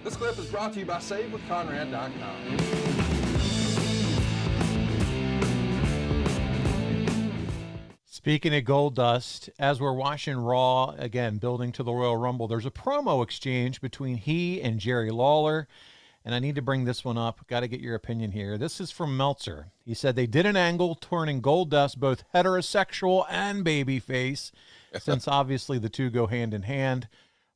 This clip is brought to you by SaveWithConrad.com. Speaking of Goldust, as we're watching Raw, again, building to the Royal Rumble, there's a promo exchange between he and Jerry Lawler, and I need to bring this one up. Got to get your opinion here. This is from Meltzer. He said they did an angle turning Goldust both heterosexual and babyface, since obviously the two go hand in hand.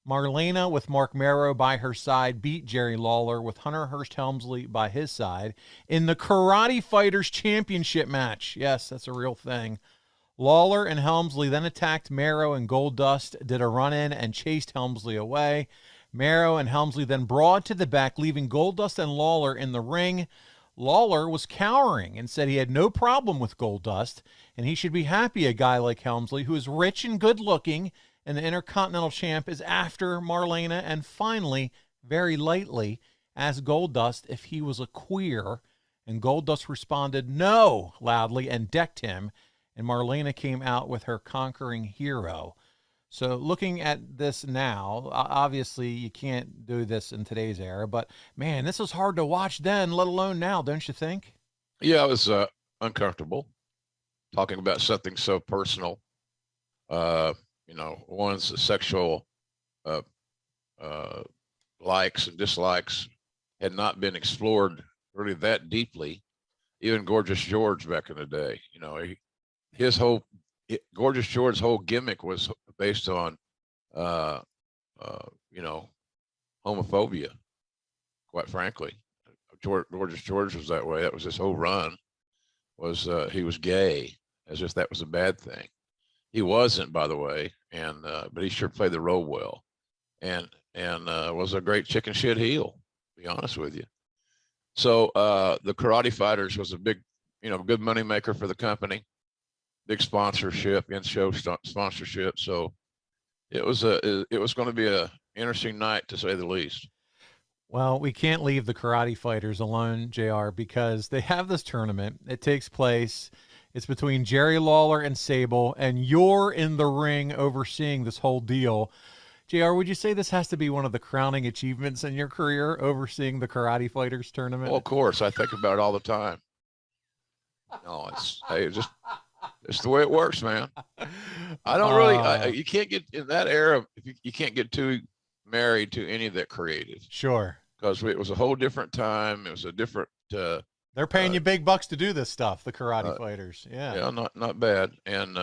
Marlena, with Mark Marrow by her side, beat Jerry Lawler with Hunter Hearst Helmsley by his side in the Karate Fighters Championship match. Yes, that's a real thing. Lawler and Helmsley then attacked Marrow, and Goldust did a run-in and chased Helmsley away. Marrow and Helmsley then brawled to the back, leaving Goldust and Lawler in the ring. Lawler was cowering and said he had no problem with Goldust, and he should be happy a guy like Helmsley, who is rich and good-looking, and the Intercontinental Champ, is after Marlena, and finally, very lightly, asked Goldust if he was a queer, and Goldust responded no loudly and decked him, and Marlena came out with her conquering hero. So looking at this now, obviously you can't do this in today's era, but man, this is hard to watch then, let alone now, don't you think? Yeah, it was uncomfortable talking about something so personal. You know, one's sexual likes and dislikes had not been explored really that deeply. Even Gorgeous George back in the day, you know, Gorgeous George's whole gimmick was based on, you know, homophobia, quite frankly. Gorgeous George was that way. That was his whole run, was he was gay, as if that was a bad thing. He wasn't, by the way, and but he sure played the role well, and was a great chicken shit heel, to be honest with you. So the Karate Fighters was a big, you know, good money maker for the company, big sponsorship, in-show sponsorship. So it was going to be a interesting night, to say the least. Well, we can't leave the Karate Fighters alone, JR, because they have this tournament. It takes place. It's between Jerry Lawler and Sable, and you're in the ring overseeing this whole deal. JR, would you say this has to be one of the crowning achievements in your career, overseeing the Karate Fighters tournament? Well, of course. I think about it all the time. No, it's the way it works, man. I don't really, you can't get in that era. You can't get too married to any that created. Sure. Because it was a whole different time. It was a different, they're paying you big bucks to do this stuff, the Karate Fighters. Yeah. Yeah, not bad. And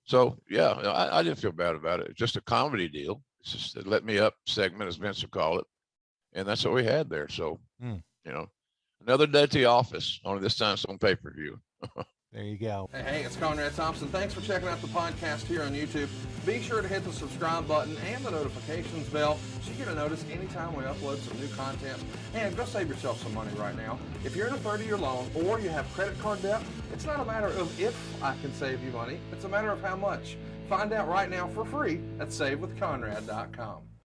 so, yeah, I didn't feel bad about it. It's just a comedy deal. It's just a let me up segment, as Vince would call it. And that's what we had there. So, you know, another day at the office, only this time it's on pay-per-view. There you go. Hey, it's Conrad Thompson. Thanks for checking out the podcast here on YouTube. Be sure to hit the subscribe button and the notifications bell so you get a notice anytime we upload some new content. And go save yourself some money right now. If you're in a 30-year loan or you have credit card debt, it's not a matter of if I can save you money. It's a matter of how much. Find out right now for free at SaveWithConrad.com.